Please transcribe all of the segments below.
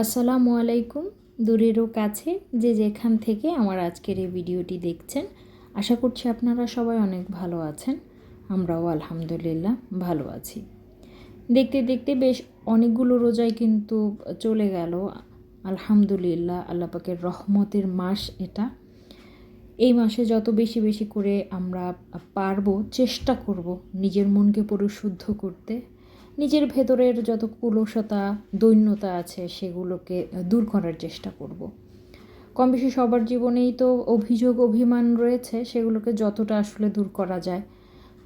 আসসালামু আলাইকুম। দূরেরও কাছে যে যেখান থেকে আমার আজকের এই ভিডিওটি দেখছেন, আশা করছি আপনারা সবাই অনেক ভালো আছেন। আমরাও আলহামদুলিল্লাহ ভালো আছি। দেখতে দেখতে বেশ অনেকগুলো রোজাই কিন্তু চলে গেল। আলহামদুলিল্লাহ, আল্লাহ পাকের রহমতের মাস এটা। এই মাসে যত বেশি বেশি করে আমরা পারবো চেষ্টা করব নিজের মনকে পরিশুদ্ধ করতে, নিজের ভেতরের যত কুলসতা দৈন্যতা আছে সেগুলোকে দূর করার চেষ্টা করব। কম বেশি সবার জীবনেই তো অভিযোগ অভিমান রয়েছে, সেগুলোকে যতটা আসলে দূর করা যায়,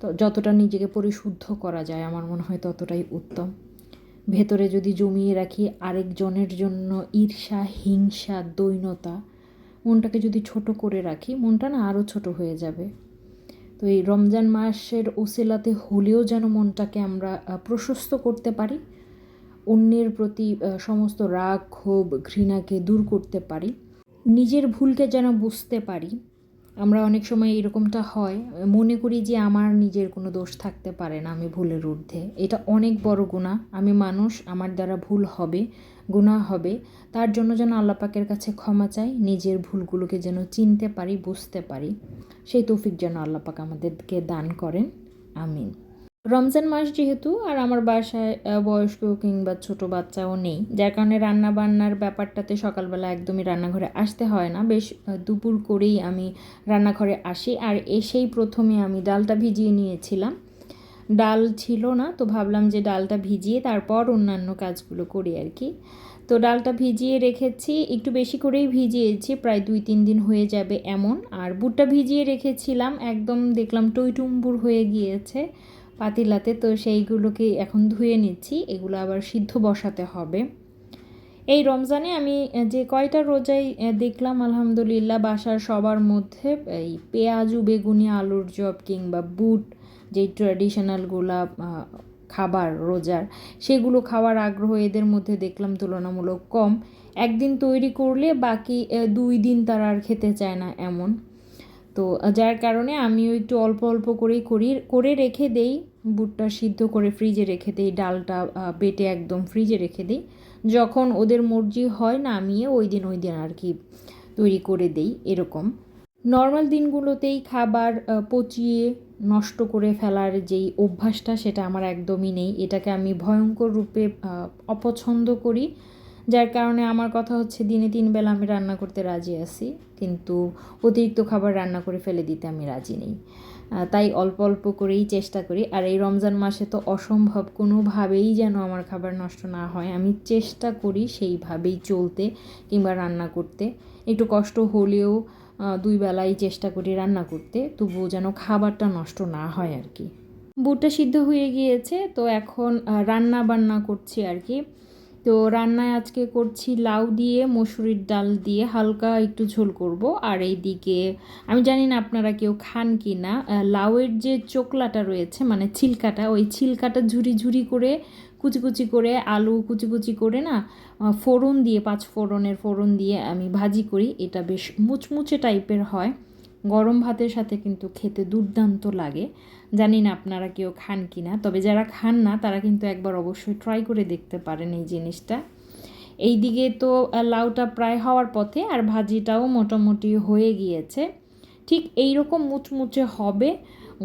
তো যতটা নিজেকে পরিশুদ্ধ করা যায় আমার মনে হয় ততটাই উত্তম। ভেতরে যদি জমিয়ে রাখি আরেকজনের জন্য ঈর্ষা, হিংসা, দৈন্যতা, মনটাকে যদি ছোট করে রাখি, মনটা না আরও ছোট হয়ে যাবে। তো এই রমজান মাসের ওসিলাতে হলেও যেন মনটাকে আমরা প্রশস্ত করতে পারি, অন্যের প্রতি সমস্ত রাগ, ক্ষোভ, ঘৃণাকে দূর করতে পারি, নিজের ভুলকে যেন বুঝতে পারি। আমরা অনেক সময় এরকমটা হয়, মনে করি যে আমার নিজের কোনো দোষ থাকতে পারে না, আমি ভুলের ঊর্ধ্বে। এটা অনেক বড় গুনাহ। আমি মানুষ, আমার দ্বারা ভুল হবে, গুনাহ হবে। তার জন্য যেন আল্লাহ পাকের কাছে ক্ষমা চাই, নিজের ভুলগুলোকে যেন চিনতে পারি, বুঝতে পারি। সেই তৌফিক যেন আল্লাহ পাক আমাদেরকে দান করেন, আমিন। রমজান মাস যেহেতু, আর আমার বাসায় বয়স্ক কিংবা ছোট বাচ্চাও নেই, যার কারণে রান্না বান্নার ব্যাপারটাতে সকালবেলা একদমই রান্নাঘরে আসতে হয় না। বেশ দুপুর করেই আমি রান্নাঘরে আসি, আর এসেই প্রথমে আমি ডালটা ভিজিয়ে নিয়েছিলাম। ডাল ছিল না, তো ভাবলাম যে ডালটা ভিজিয়ে তারপর অন্যান্য কাজগুলো করি আর কি। তো ডালটা ভিজিয়ে রেখেছি, একটু বেশি করেই ভিজিয়েছি, প্রায় 2-3 দিন হয়ে যাবে এমন। আর বুটটা ভিজিয়ে রেখেছিলাম, একদম দেখলাম টইটুম্বুর হয়ে গিয়েছে পাতিলাতে, তো সেইগুলোকে এখন ধুয়ে নিচ্ছি। এগুলো আবার সিদ্ধ বসাতে হবে। এই রমজানে আমি যে কয়টা রোজাই দেখলাম আলহামদুলিল্লাহ, বাসার সবার মধ্যে এই পেঁয়াজু, বেগুনি, আলুর চপ কিংবা বুট, যেই ট্র্যাডিশনালগুলা খাবার রোজার, সেগুলো খাওয়ার আগ্রহ এদের মধ্যে দেখলাম তুলনামূলক কম। একদিন তৈরি করলে বাকি 2 দিন তারা আর খেতে চায় না এমন। তো যার কারণে আমিও একটু অল্প অল্প করেই করে রেখে দেই। বুটটা সিদ্ধ করে ফ্রিজে রেখে দিই, ডালটা বেটে একদম ফ্রিজে রেখে দিই। যখন ওদের মর্জি হয় নামিয়ে ওই দিন আর কি তৈরি করে দেই এরকম। নর্মাল দিনগুলোতেই খাবার পচিয়ে নষ্ট করে ফেলার যেই অভ্যাসটা, সেটা আমার একদমই নেই। এটাকে আমি ভয়ঙ্কর রূপে অপছন্দ করি। যার কারণে আমার কথা হচ্ছে, দিনে 3 বেলা আমি রান্না করতে রাজি আছি, কিন্তু অতিরিক্ত খাবার রান্না করে ফেলে দিতে আমি রাজি নেই। তাই অল্প অল্প করেই চেষ্টা করি। আর এই রমজান মাসে তো অসম্ভব, কোনোভাবেই যেন আমার খাবার নষ্ট না হয়, আমি চেষ্টা করি সেইভাবেই চলতে কিংবা রান্না করতে। একটু কষ্ট হলেও 2 বেলাই চেষ্টা করি রান্না করতে, তবুও যেন খাবারটা নষ্ট না হয় আর কি। বুটটা সিদ্ধ হয়ে গিয়েছে, তো এখন রান্না বান্না করছি আর কি। তো রান্নায় আজকে করছি লাউ দিয়ে, মসুরির ডাল দিয়ে হালকা একটু ঝোল করব। আর এইদিকে আমি জানি না আপনারা কেউ খান কি না, লাউয়ের যে চোকলাটা রয়েছে, মানে ছিলকাটা, ওই ছিলকাটা ঝুরি ঝুরি করে কুচি কুচি করে, আলু কুচি কুচি করে না, ফোড়ন দিয়ে, 5 ফোড়নের ফোড়ন দিয়ে আমি ভাজি করি। এটা বেশ মুচমুচে টাইপের হয়, গরম ভাতের সাথে কিন্তু খেতে দুর্দান্ত লাগে। জানি না আপনারা কেউ খান কি না, তবে যারা খান না তারা কিন্তু একবার অবশ্যই ট্রাই করে দেখতে পারেন এই জিনিসটা। এই দিকে তো লাউটা প্রায় হওয়ার পথে, আর ভাজিটাও মোটামুটি হয়ে গিয়েছে। ঠিক এই রকম মুচমুচে হবে,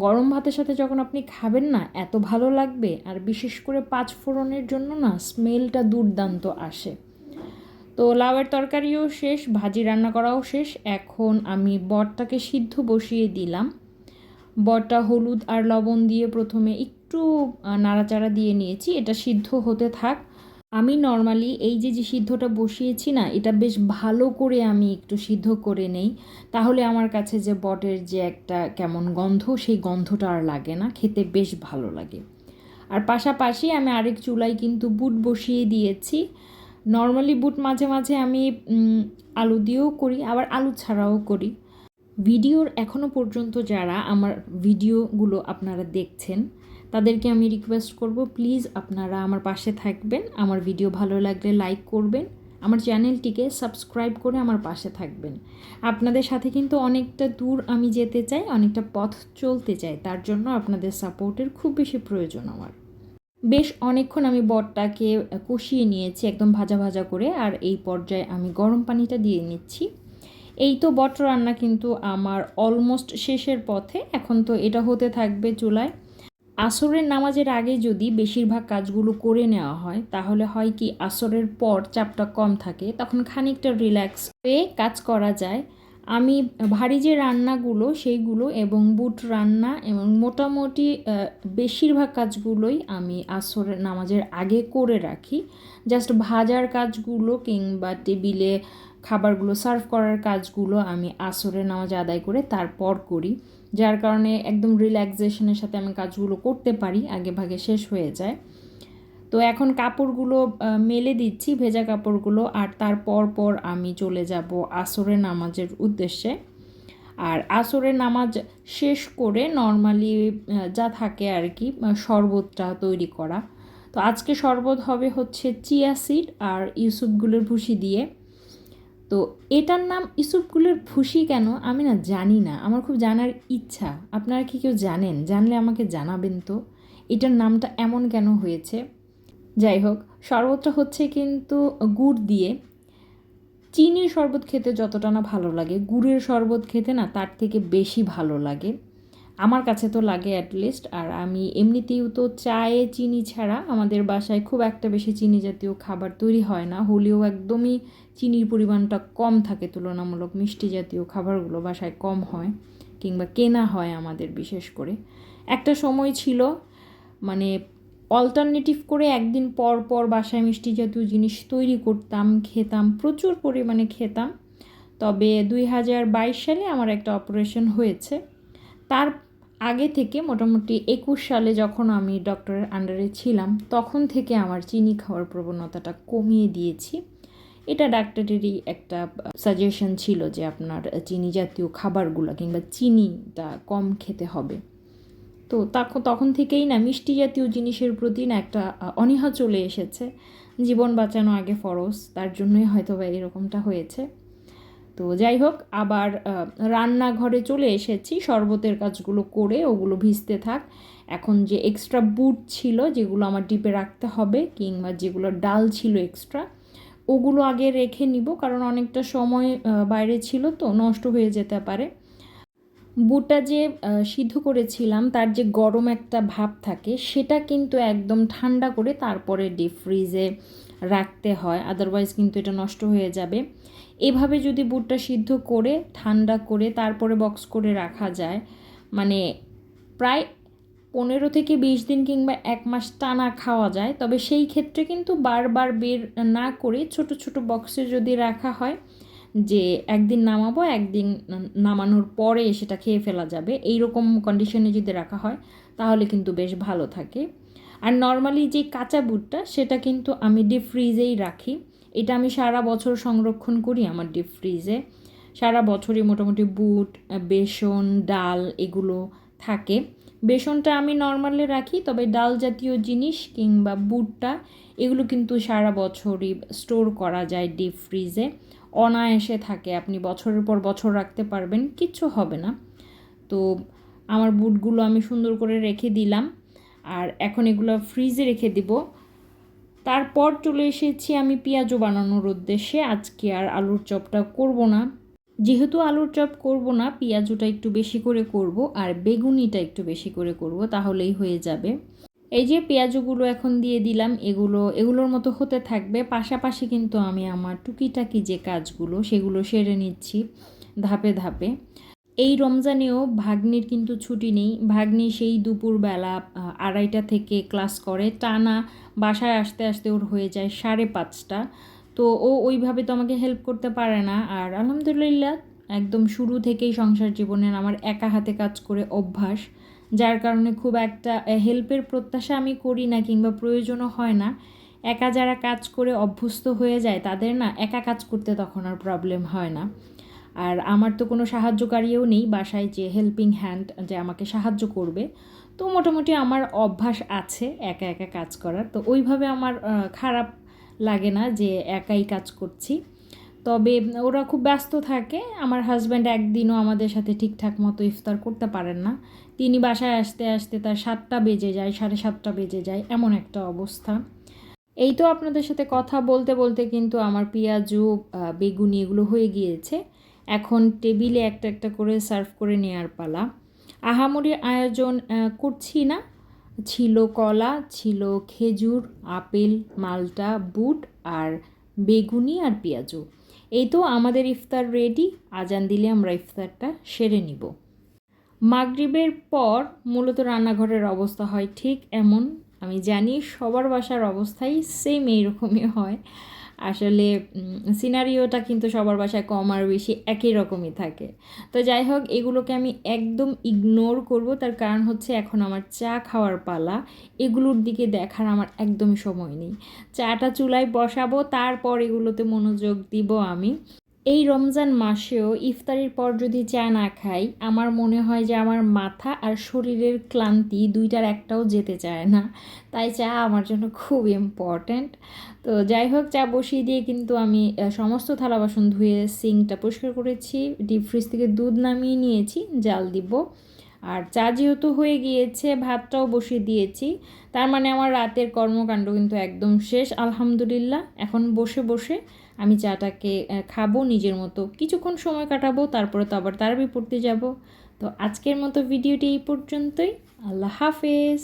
গরম ভাতের সাথে যখন আপনি খাবেন না এত ভালো লাগবে। আর বিশেষ করে 5 ফোড়নের জন্য না স্মেলটা দুর্দান্ত আসে। তো লাউয়ের তরকারিও শেষ, ভাজি রান্না করাও শেষ। এখন আমি বটটাকে সিদ্ধ বসিয়ে দিলাম। বটটা হলুদ আর লবণ দিয়ে প্রথমে একটু নাড়াচাড়া দিয়ে নিয়েছি, এটা সিদ্ধ হতে থাক। আমি নর্মালি এই যে সিদ্ধটা বসিয়েছি না, এটা বেশ ভালো করে আমি একটু সিদ্ধ করে নেই, তাহলে আমার কাছে যে বটের যে একটা কেমন গন্ধ, সেই গন্ধটা আর লাগে না, খেতে বেশ ভালো লাগে। আর পাশাপাশি আমি আরেক চুলায় কিন্তু বুট বসিয়ে দিয়েছি। নর্মালি বুট মাঝে মাঝে আমি আলু দিয়েও করি, আবার আলু ছাড়াও করি। ভিডিওর এখনও পর্যন্ত যারা আমার ভিডিওগুলো আপনারা দেখছেন, তাদেরকে আমি রিকোয়েস্ট করব, প্লিজ আপনারা আমার পাশে থাকবেন। আমার ভিডিও ভালো লাগলে লাইক করবেন, আমার চ্যানেলটিকে সাবস্ক্রাইব করে আমার পাশে থাকবেন। আপনাদের সাথে কিন্তু অনেকটা দূর আমি যেতে চাই, অনেকটা পথ চলতে চাই, তার জন্য আপনাদের সাপোর্টের খুব বেশি প্রয়োজন আমার। বেশ অনেকক্ষণ আমি বটটাকে কষিয়ে নিয়েছি একদম ভাজা ভাজা করে, আর এই পর্যায়ে আমি গরম পানিটা দিয়ে নিচ্ছি। এই তো বট রান্না কিন্তু আমার অলমোস্ট শেষের পথে। এখন তো এটা হতে থাকবে চুলায়। আসরের নামাজের আগে যদি বেশিরভাগ কাজগুলো করে নেওয়া হয় তাহলে হয় কি, আসরের পর চাপটা কম থাকে, তখন খানিকটা রিল্যাক্স হয়ে কাজ করা যায়। আমি ভারী যে রান্নাগুলো সেইগুলো এবং বুট রান্না এবং মোটামুটি বেশিরভাগ কাজগুলোই আমি আসরের নামাজের আগে করে রাখি। জাস্ট ভাজার কাজগুলো কিংবা টেবিলে খাবারগুলো সার্ভ করার কাজগুলো আমি আসরের নামাজ আদায় করে তারপর করি, যার কারণে একদম রিল্যাক্সেশনের সাথে আমি কাজগুলো করতে পারি, আগে ভাগে শেষ হয়ে যায়। তো এখন কাপড়গুলো মেলে দিচ্ছি, ভেজা কাপড়গুলো, আর তারপর পর আমি চলে যাব আসরের নামাজের উদ্দেশ্যে। আর আসরের নামাজ শেষ করে নর্মালি যা থাকে আর কি, শরবতটা তৈরি করা। তো আজকে শরবত হবে হচ্ছে চিয়া সিড আর ইউসুফগুলের ভুসি দিয়ে। তো এটার নাম ইসুপগুলের ভুসি কেন আমি না জানি না, আমার খুব জানার ইচ্ছা। আপনারা কি কেউ জানেন? জানলে আমাকে জানাবেন তো, এটার নামটা এমন কেন হয়েছে। যাই হোক, শরবতটা হচ্ছে কিন্তু গুড় দিয়ে। চিনির শরবত খেতে যতটা না ভালো লাগে, গুড়ের শরবত খেতে না তার থেকে বেশি ভালো লাগে, আমার কাছে তো লাগে অ্যাটলিস্ট। আর আমি এমনিতেও তো চায়ে চিনি ছাড়া আমাদের বাসায় খুব একটা বেশি চিনি জাতীয় খাবার তৈরি হয় না, হলেও একদমই চিনির পরিমাণটা কম থাকে তুলনামূলক। মিষ্টি জাতীয় খাবারগুলো বাসায় কম হয় কিংবা কেনা হয় আমাদের বিশেষ করে। একটা সময় ছিল মানে অল্টারনেটিভ করে একদিন পর পর বাসায় মিষ্টি জাতীয় জিনিস তৈরি করতাম, খেতাম, প্রচুর পরিমাণে খেতাম। তবে 2022 সালে আমার একটা অপারেশন হয়েছে। তার আগে থেকে মোটামুটি 21 সালে যখন আমি ডক্টরের আন্ডারে ছিলাম তখন থেকে আমার চিনি খাওয়ার প্রবণতাটা কমিয়ে দিয়েছি। এটা ডাক্তারেরই একটা সাজেশন ছিল যে আপনার চিনি জাতীয় খাবারগুলো কিংবা চিনিটা কম খেতে হবে। তো তখন থেকেই না মিষ্টি জাতীয় জিনিসের প্রতি না একটা অনীহা চলে এসেছে। জীবন বাঁচানো আগে ফরজ, তার জন্যই হয়তো বা এরকমটা হয়েছে। তো যাই হোক, আবার রান্নাঘরে চলে এসেছি শরবতের কাজগুলো করে, ওগুলো ভিজতে থাক। এখন যে এক্সট্রা বুট ছিল যেগুলো আমার ডিপে রাখতে হবে কিংবা যেগুলো ডাল ছিল এক্সট্রা, ওগুলো আগে রেখে নিব, কারণ অনেকটা সময় বাইরে ছিল তো নষ্ট হয়ে যেতে পারে। বুটটা যে সিদ্ধ করেছিলাম তার যে গরম একটা ভাব থাকে সেটা কিন্তু একদম ঠান্ডা করে তারপরে ডিপ ফ্রিজে রাখতে হয়, আদারওয়াইজ কিন্তু এটা নষ্ট হয়ে যাবে। এভাবে যদি বুটটা সিদ্ধ করে ঠান্ডা করে তারপরে বক্স করে রাখা যায়, মানে প্রায় 15 থেকে 20 দিন কিংবা 1 মাস টানা খাওয়া যায়। তবে সেই ক্ষেত্রে কিন্তু বারবার বের না করে ছোট ছোট বক্সে যদি রাখা হয়, যে একদিন নামাবো, একদিন নামানোর পরে সেটা খেয়ে ফেলা যাবে, এই রকম কন্ডিশনে যদি রাখা হয় তাহলে কিন্তু বেশ ভালো থাকে। আর নর্মালি যে কাঁচা বুটটা সেটা কিন্তু আমি ডিপ ফ্রিজেই রাখি। এটা আমি সারা বছর সংরক্ষণ করি আমার ডিপ ফ্রিজে। সারা বছরই মোটামুটি বুট, বেসন, ডাল এগুলো থাকে। বেসনটা আমি নর্মালি রাখি, তবে ডাল জাতীয় জিনিস কিংবা বুটটা এগুলো কিন্তু সারা বছরই স্টোর করা যায় ডিপ ফ্রিজে, অনায়াসে থাকে। আপনি বছরের পর বছর রাখতে পারবেন, কিচ্ছু হবে না। তো আমার বুটগুলো আমি সুন্দর করে রেখে দিলাম, আর এখন এগুলো ফ্রিজে রেখে দিব। তারপর চলে এসেছি আমি পেঁয়াজু বানানোর উদ্দেশ্যে। আজকে আর আলুর চপটা করব না, যেহেতু আলুর চপ করব না, পেঁয়াজুটা একটু বেশি করে করব আর বেগুনিটা একটু বেশি করে করব, তাহলেই হয়ে যাবে। এই যে পেঁয়াজগুলো এখন দিয়ে দিলাম, এগুলোর মতো হতে থাকবে। পাশাপাশি কিন্তু আমি আমার টুকিটাকি যে কাজগুলো সেগুলো সেরে নিচ্ছি ধাপে ধাপে। এই রমজানেও ভাগ্নির কিন্তু ছুটি নেই। ভাগ্নি সেই দুপুরবেলা 2:30 থেকে ক্লাস করে, টানা বাসায় আসতে আসতে ওর হয়ে যায় 5:30। তো ও ওইভাবে তো আমাকে হেল্প করতে পারে না। আর আলহামদুলিল্লাহ একদম শুরু থেকেই সংসার জীবনের আমার একা হাতে কাজ করে অভ্যাস, যার কারণে খুব একটা হেল্পের প্রত্যাশা আমি করি না কিংবা প্রয়োজনও হয় না। একা যারা কাজ করে অভ্যস্ত হয়ে যায় তাদের না একা কাজ করতে তখন আর প্রবলেম হয় না। আর আমার তো কোনো সাহায্যকারীও নেই বাসায় যে হেল্পিং হ্যান্ড যে আমাকে সাহায্য করবে। তো মোটামুটি আমার অভ্যাস আছে একা একা কাজ করার, তো ওইভাবে আমার খারাপ লাগে না যে একাই কাজ করছি। তবে ওরা খুব ব্যস্ত থাকে। আমার হাজব্যান্ড একদিনও আমাদের সাথে ঠিকঠাক মতো ইফতার করতে পারেন না। তিনি বাসায় আসতে আসতে তার 7টা বেজে যায়, 7:30 বেজে যায়, এমন একটা অবস্থা। এই তো আপনাদের সাথে কথা বলতে বলতে কিন্তু আমার পেঁয়াজু বেগুনি এগুলো হয়ে গিয়েছে। এখন টেবিলে একটা একটা করে সার্ভ করে নেওয়ার পালা। আহামরি আয়োজন করছি না। ছিল কলা, ছিল খেজুর, আপেল, মালটা, বুট আর বেগুনি আর পেঁয়াজু। এই তো আমাদের ইফতার রেডি। আজান দিলে আমরা ইফতারটা সেরে নিব। মাগরিবের পর মূলত রান্নাঘরের অবস্থা হয় ঠিক এমন। আমি জানি সবার বাসার অবস্থাই সেম এইরকমই হয়। আসলে সিনারিওটা কিন্তু সবার বাসায় কম আর বেশি একই রকমই থাকে। তো যাই হোক, এগুলোকে আমি একদম ইগনোর করব। তার কারণ হচ্ছে এখন আমার চা খাওয়ার পালা। এগুলোর দিকে দেখার আমার একদমই সময় নেই। চাটা চুলায় বসাবো, তারপর এগুলোতে মনোযোগ দিব আমি। এই রমজান মাসেও ইফতারির পর যদি চা না খাই, আমার মনে হয় যে আমার মাথা আর শরীরের ক্লান্তি দুইটার একটাও যেতে চায় না। তাই চা আমার জন্য খুব ইম্পর্ট্যান্ট। তো যাই হোক, চা বসিয়ে দিয়ে কিন্তু আমি সমস্ত থালা বাসন ধুয়ে সিঙ্কটা পরিষ্কার করেছি, ডিপ ফ্রিজ থেকে দুধ নামিয়ে নিয়েছি, জাল দিব। আর চা যেহেতু হয়ে গিয়েছে, ভাতটাও বসিয়ে দিয়েছি। তার মানে আমার রাতের কর্মকাণ্ড কিন্তু একদম শেষ আলহামদুলিল্লাহ। এখন বসে বসে আমি চাটাকে খাবো, নিজের মতো কিছুক্ষণ সময় কাটাবো, তারপরে তো আবার তারাবি পড়তে যাব। তো আজকের মতো ভিডিওটি এই পর্যন্তই। আল্লাহ হাফেজ।